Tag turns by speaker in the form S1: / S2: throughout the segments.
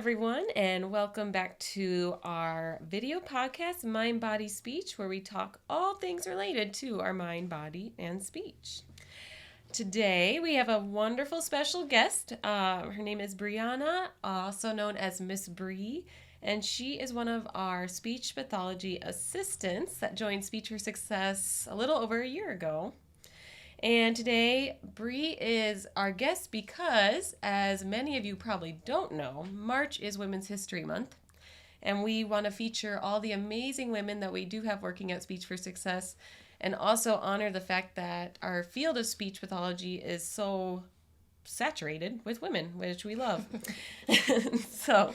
S1: everyone, and welcome back to our video podcast, Mind, Body, Speech, where we talk all things related to our mind, body, and speech. Today, we have a wonderful special guest. Her name is Brianna, also known as Miss Bree, and she is one of our speech pathology assistants that joined Speech for Success a little over a year ago. And today, Bree is our guest because, as many of you probably don't know, March is Women's History Month. And we want to feature all the amazing women that we do have working at Speech for Success and also honor the fact that our field of speech pathology is so saturated with women, which we love. so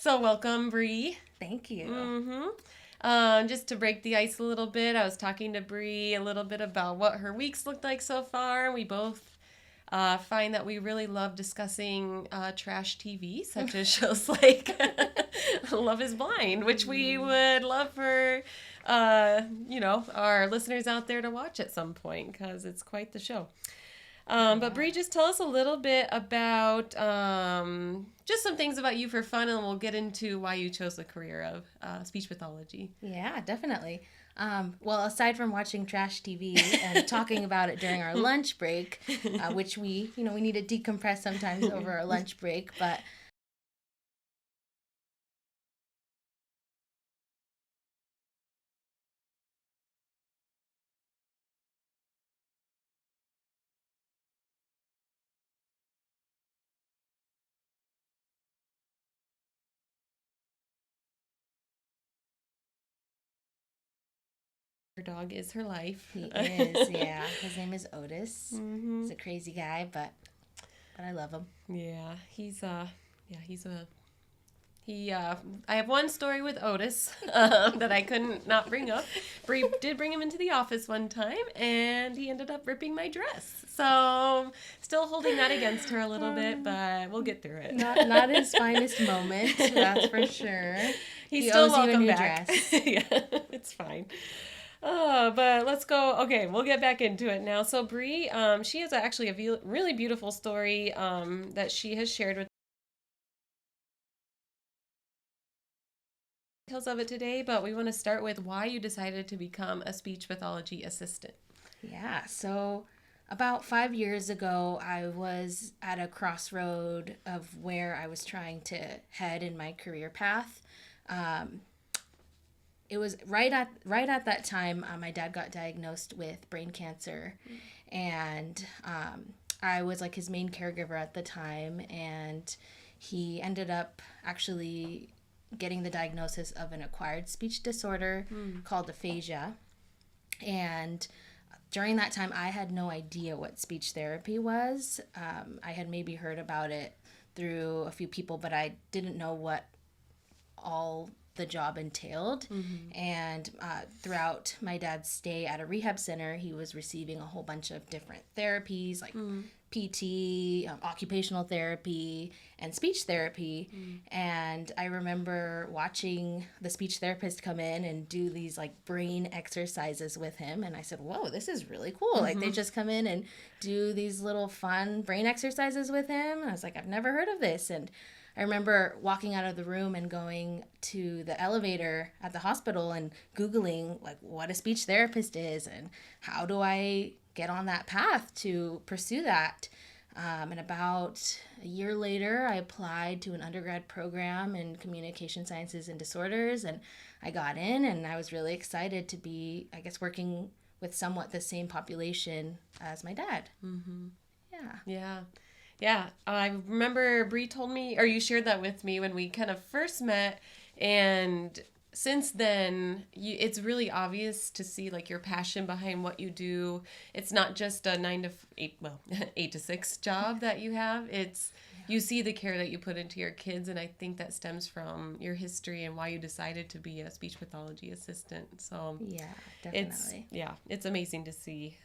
S1: welcome, Bree.
S2: Thank you.
S1: Just to break the ice a little bit, I was talking to Bree a little bit about what her weeks looked like so far. We both find that we really love discussing trash TV, such as shows like Love is Blind, which we would love for, our listeners out there to watch at some point because it's quite the show. But Bree, just tell us a little bit about just some things about you for fun, and we'll get into why you chose the career of speech pathology.
S2: Yeah, definitely. Well, aside from watching trash TV and talking about it during our lunch break, which we need to decompress sometimes over our lunch break, but
S1: Her dog is her life.
S2: he is, yeah. His name is Otis. He's a crazy guy, but I love him.
S1: Yeah, I have one story with Otis that I couldn't not bring up. Bree did bring him into the office one time, and he ended up ripping my dress. So, still holding that against her a little bit, but we'll get through it.
S2: Not his finest moment, that's for sure.
S1: He's
S2: he
S1: still
S2: owes you a
S1: welcome
S2: new
S1: back.
S2: dress.
S1: Yeah, it's fine. But let's go. Okay, we'll get back into it now. So Bree, she has actually a really beautiful story that she has shared with details of it today, but we want to start with why you decided to become a speech pathology assistant.
S2: Yeah, so about 5 years ago, I was at a crossroad of where I was trying to head in my career path. It was right at that time, my dad got diagnosed with brain cancer, and I was like his main caregiver at the time, and he ended up actually getting the diagnosis of an acquired speech disorder called aphasia. And during that time, I had no idea what speech therapy was. I had maybe heard about it through a few people, but I didn't know what all the job entailed. And throughout my dad's stay at a rehab center, he was receiving a whole bunch of different therapies like PT, occupational therapy, and speech therapy. And I remember watching the speech therapist come in and do these like brain exercises with him. And I said, whoa, this is really cool. Like they just come in and do these little fun brain exercises with him. And I was like, I've never heard of this. And I remember walking out of the room and going to the elevator at the hospital and Googling like what a speech therapist is and how do I get on that path to pursue that. And about a year later, I applied to an undergrad program in communication sciences and disorders, and I got in, and I was really excited to be, I guess, working with somewhat the same population as my dad.
S1: Yeah, I remember Bree told me, or you shared that with me when we kind of first met, and since then, it's really obvious to see like your passion behind what you do. It's not just a 9 to 8, well, 8 to 6 job that you have. You see the care that you put into your kids, and I think that stems from your history and why you decided to be a speech pathology assistant. So
S2: Yeah, definitely.
S1: It's amazing to see.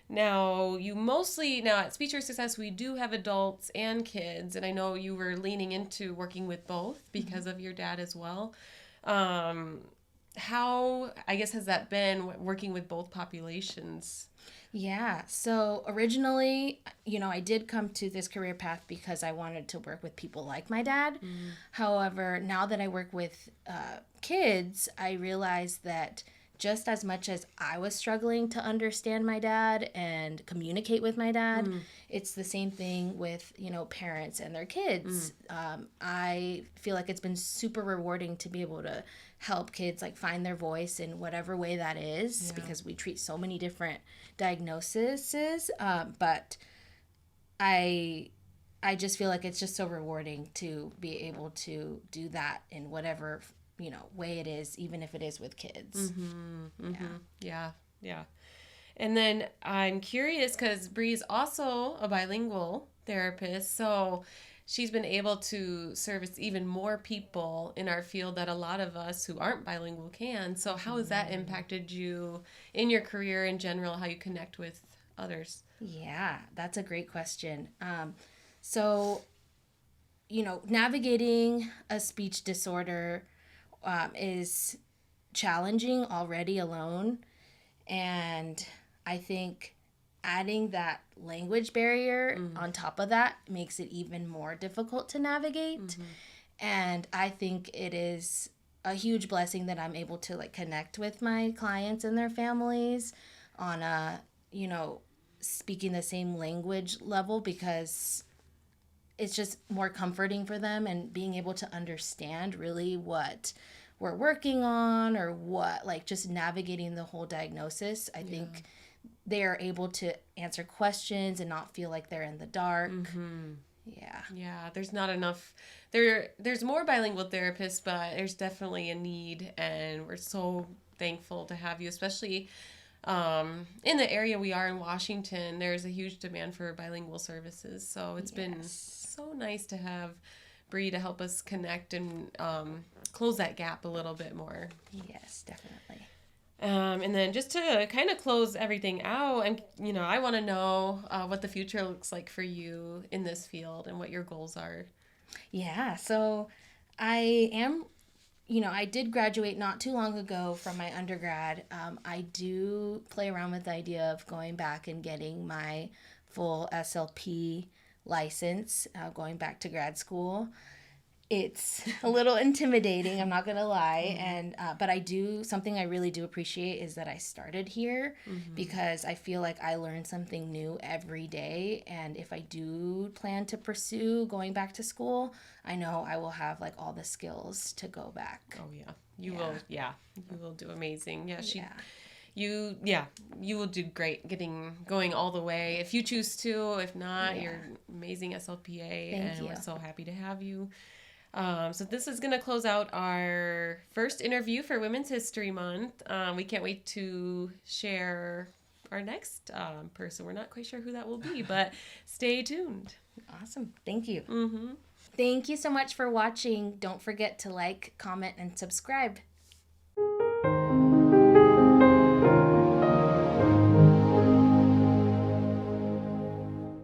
S1: Now, at Speech for Success, we do have adults and kids, and I know you were leaning into working with both because of your dad as well. how, I guess, has that been working with both populations?
S2: Yeah. So originally, I did come to this career path because I wanted to work with people like my dad. However, now that I work with kids, I realize that just as much as I was struggling to understand my dad and communicate with my dad, it's the same thing with, parents and their kids. I feel like it's been super rewarding to be able to help kids like find their voice in whatever way that is, because we treat so many different diagnoses. But I just feel like it's just so rewarding to be able to do that in whatever way it is, even if it is with kids.
S1: Yeah. And then I'm curious because Bree's also a bilingual therapist, so she's been able to service even more people in our field that a lot of us who aren't bilingual can. So how has that impacted you in your career in general, how you connect with others?
S2: Yeah, that's a great question. So, navigating a speech disorder is challenging already alone. And I think adding that language barrier on top of that makes it even more difficult to navigate. And I think it is a huge blessing that I'm able to like connect with my clients and their families on a, speaking the same language level, because it's just more comforting for them, and being able to understand really what we're working on, or what, like, just navigating the whole diagnosis. I think they are able to answer questions and not feel like they're in the dark.
S1: Yeah, there's not enough. There's more bilingual therapists, but there's definitely a need, and we're so thankful to have you, especially in the area we are in Washington. There's a huge demand for bilingual services, so it's been so nice to have Bree to help us connect and close that gap a little bit more.
S2: Yes, definitely.
S1: And then just to kind of close everything out, and I want to know what the future looks like for you in this field and what your goals are.
S2: Yeah, so I am, I did graduate not too long ago from my undergrad. I do play around with the idea of going back and getting my full SLP license, going back to grad school. It's a little intimidating, I'm not gonna lie, and but something I really do appreciate is that I started here, because I feel like I learn something new every day. And if I do plan to pursue going back to school, I know I will have like all the skills to go back.
S1: Oh yeah, you will. Yeah, you will do amazing. You will do great going all the way if you choose to. If not, you're amazing SLPA.
S2: Thank you.
S1: We're so happy to have you. So this is going to close out our first interview for Women's History Month. We can't wait to share our next person. We're not quite sure who that will be, but stay tuned.
S2: Awesome. Thank you. Thank you so much for watching. Don't forget to like, comment, and subscribe.